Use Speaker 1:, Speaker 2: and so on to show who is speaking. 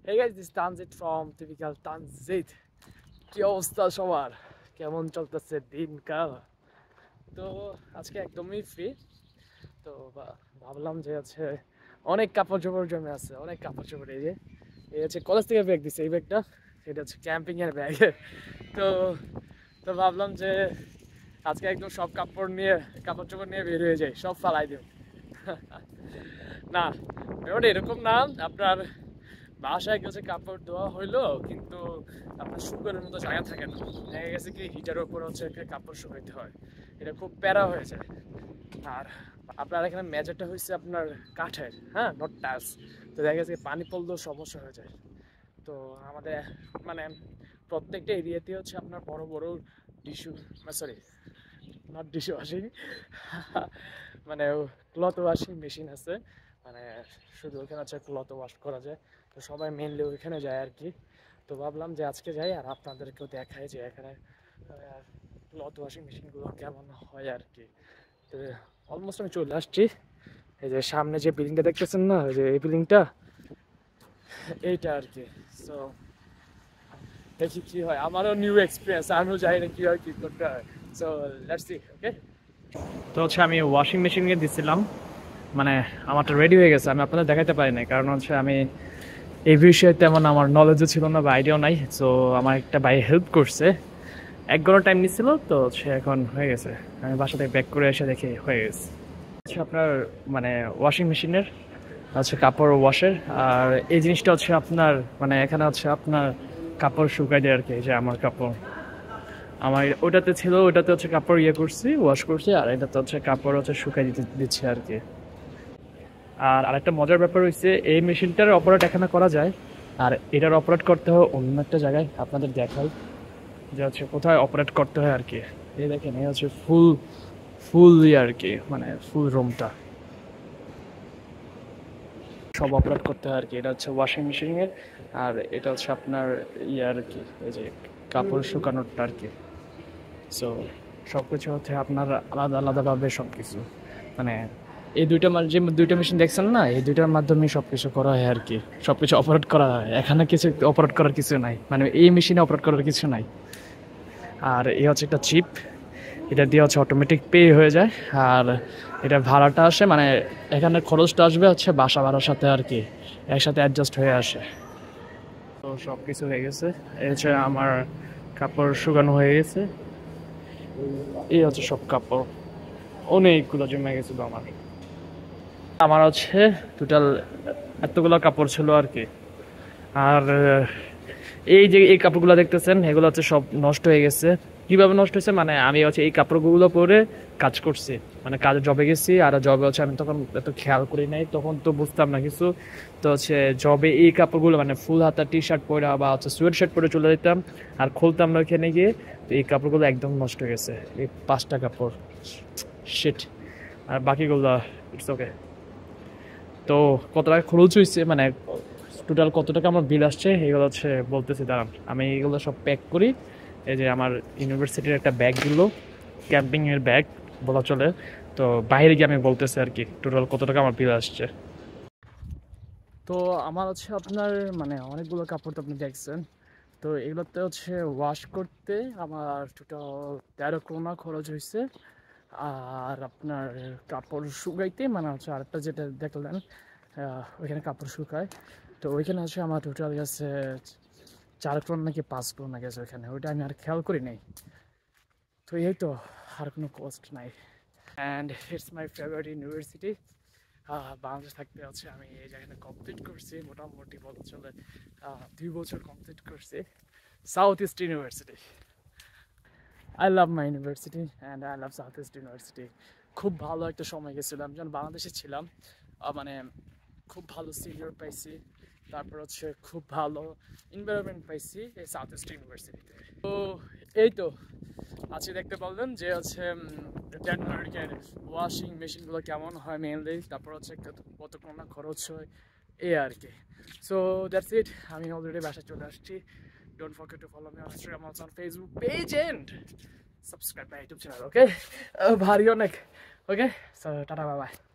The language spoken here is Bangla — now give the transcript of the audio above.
Speaker 1: Hey guys, this is Tanzit from Typical Tanzit. কি অবস্থা সবার? কেমন চলতেছে দিনকাল? তো আজকে একদমই ফ্রি। তো ভাবলাম যে আছে অনেক কাপড় চোপড় জমে আছে, অনেক কাপড় চোপড় এই হচ্ছে কলেজ থেকে ব্যাগ দিছে এই ব্যাগটা, এটা হচ্ছে ক্যাম্পিং এর ব্যাগ। তো তো ভাবলাম যে আজকে একদম সব কাপড় চোপড় নিয়ে বের হয়ে যাই, সব ফালাই দিই। না, ব্যাপারটা এরকম না। আপনার বাসায় গেছে কাপড় ধোয়া হইলো, কিন্তু আপনার শুকানোর মতো জায়গা থাকে না। দেখা গেছে কি হিটারের উপর হচ্ছে কাপড় শুকাইতে হয়, এটা খুব প্যারা হয়ে যায়। আর আপনার এখানে মেজারটা হয়েছে আপনার কাঠের, হ্যাঁ, নট টাইলস। তো দেখা গেছে পানি পড়লেও সমস্যা হয়ে যায়। তো আমাদের মানে প্রত্যেকটা এরিয়াতে হচ্ছে আপনার বড় বড় সরি নট ডিশ ওয়াশিং, মানে ক্লথ ওয়াশিং মেশিন আছে। মানে শুধু ওইখানে হচ্ছে ক্লথ ওয়াশ করা যায়। তো সবাই মেনলি ওইখানে যায় আর কি। তো ভাবলাম যে আজকে যাই আর আপনাদেরকেও দেখাই যে এখানে ক্লথ ওয়াশিং মেশিনগুলো কেমন হয় আর কি। তো অলমোস্ট আমি চলে আসছি। এই যে সামনে যে বিল্ডিংটা দেখতেছেন না, ওই যে এই বিল্ডিংটা, এইটা আর কি। সো দেখি কি হয়, আমারও নিউ এক্সপিরিয়েন্স, আমিও জানি না কি হয়, কি করতে হয়। So let's see. ওকে, তো হচ্ছে আমি ওয়াশিং মেশিনে দিচ্ছিলাম, মানে আমারটা রেডি হয়ে গেছে, আমি আপনাদের দেখাতে পারি নাই, কারণ হচ্ছে আমি এই বিষয়ে তেমন আমার নলেজও ছিল না বা আইডিয়াও নাই। সো আমার একটা ভাই হেল্প করছে, 1 ঘন্টা টাইম নিচ্ছিল, তো হচ্ছে এখন হয়ে গেছে। আমি বাসা থেকে ব্যাক করে এসে দেখি হয়ে গেছে। হচ্ছে আপনার মানে ওয়াশিং মেশিনের হচ্ছে কাপড় ওয়াশের, আর এই জিনিসটা হচ্ছে আপনার মানে এখানে হচ্ছে আপনার কাপড় শুকাই দেয় আর কি। যে আমার কাপড়, আমার ওটাতে ছিল, ওটাতে হচ্ছে কাপড় করছি, ওয়াশ করছি, আর এটাতে হচ্ছে কাপড় হচ্ছে শুকাই দিচ্ছে আর কি। আর আরেকটা মজার ব্যাপার হচ্ছে, এই মেশিনটার অপারেট এখানে করা যায়, আর এটার অপারেট করতে হয় অন্য একটা জায়গায়। আপনাদের দেখাই যে হচ্ছে কোথায় অপারেট করতে হয় আর কি। এই দেখেন, এই হচ্ছে ফুল আর কি, মানে ফুল রুমটা সব অপারেট করতে হয় আর কি। এটা হচ্ছে ওয়াশিং মেশিনের, আর এটা হচ্ছে আপনার আর কি, এই যে কাপড় শুকানোরটা আর কি। সো সব কিছু হচ্ছে আপনার আলাদা আলাদাভাবে সব কিছু, মানে এই যে দুইটা মেশিন দেখছেন না, এই দুইটার মাধ্যমে সব কিছু করা হয় আর কি। সব কিছু অপারেট করা হয়, এখানে কিছু অপারেট করার কিছু নাই, মানে এই মেশিনে অপারেট করার কিছু নাই। আর এই হচ্ছে একটা চিপ, এটা দিয়ে হচ্ছে অটোমেটিক পে হয়ে যায়। আর এটা ভাড়াটা আসে, মানে এখানে খরচটা আসবে হচ্ছে বাসা ভাড়ার সাথে আর কি, একসাথে অ্যাডজাস্ট হয়ে আসে। তো সব কিছু হয়ে গেছে, এই হচ্ছে আমার কাপড় শুকানো হয়ে গেছে। এই হচ্ছে সব কাপড়, অনেকগুলো জমে গেছিল আমার হচ্ছে টোটাল এতগুলো কাপড় ছিল আর কি। আর এই যে এই কাপড়গুলো দেখতেছেন, এগুলো হচ্ছে সব নষ্ট হয়ে গেছে। কিভাবে নষ্ট হয়েছে, মানে আমি হচ্ছে এই কাপড়গুলো পরে কাজ করছি, মানে কাজে জবে গেছি, আর জবে হচ্ছে আমি তখন এত খেয়াল করি নাই, তখন তো বুঝতাম না কিছু। তো হচ্ছে জবে এই কাপড়গুলো মানে ফুল হাতা টি শার্ট পরে বা হচ্ছে সোয়েট শার্ট পরে চলে যেতাম, আর খুলতাম না ওখানে গিয়ে। তো এই কাপড়গুলো একদম নষ্ট হয়ে গেছে, এই 5টা কাপড়, শিট। আর বাকিগুলো ইটস ওকে। তো কত টাকা খরচ হয়েছে, মানে টোটাল কত টাকা আমার বিল আসছে, এগুলো হচ্ছে বলতেছি, দাঁড়ান আমি এগুলো সব প্যাক করি। এই যে আমার ইউনিভার্সিটির একটা ব্যাগ দিল, ক্যাম্পিংয়ের ব্যাগ বলা চলে। তো বাইরে গিয়ে আমি বলতেছি আর কি টোটাল কত টাকা আমার বিল আসছে। তো আমার হচ্ছে আপনার মানে অনেকগুলো কাপড় তো আপনি দেখছেন। তো এগুলোতে হচ্ছে ওয়াশ করতে আমার টোটাল 13 krona খরচ হয়েছে। আর আপনার কাপড় শুকাইতে মানে হচ্ছে আরেকটা যেটা দেখলেন, ওইখানে কাপড় শুকায়, তো ওইখানে হচ্ছে আমার টোটাল গেছে 4 krona নাকি 5 krona গেছে ওইখানে, ওইটা আমি আর খেয়াল করি নাই। তো এই তো, আর কোনো কস্ট নাই। And it's my favourite university. Bangladesh থাকতে হচ্ছে আমি এই জায়গাটা কমপ্লিট করছি, মোটামুটি বলা চলে 2 বছর কমপ্লিট করছি। South east university, I love my university and I love south east university. খুব ভালো একটা সময় গেছিলাম যখন বাংলাদেশে ছিলাম, মানে খুব ভালো সিনিয়র পাইছি, তারপর হচ্ছে খুব ভালো এনভায়রনমেন্ট পাইছি এই সাউথ ইস্ট ইউনিভার্সিটিতে। তো এই তো আজকে দেখতে পারলেন যে হচ্ছে ডেনমার্কের ওয়াশিং মেশিনগুলো কেমন হয় মেনলি, তারপর হচ্ছে কত টাকা খরচ হয় এই আর কি। সো দ্যাটস ইট, আমি অলরেডি বাসায় চলে আসছি। Don't forget to follow me on Instagram, also on Facebook page, and subscribe my YouTube channel, okay? ভারী অনেক, okay? So, tata, bye bye.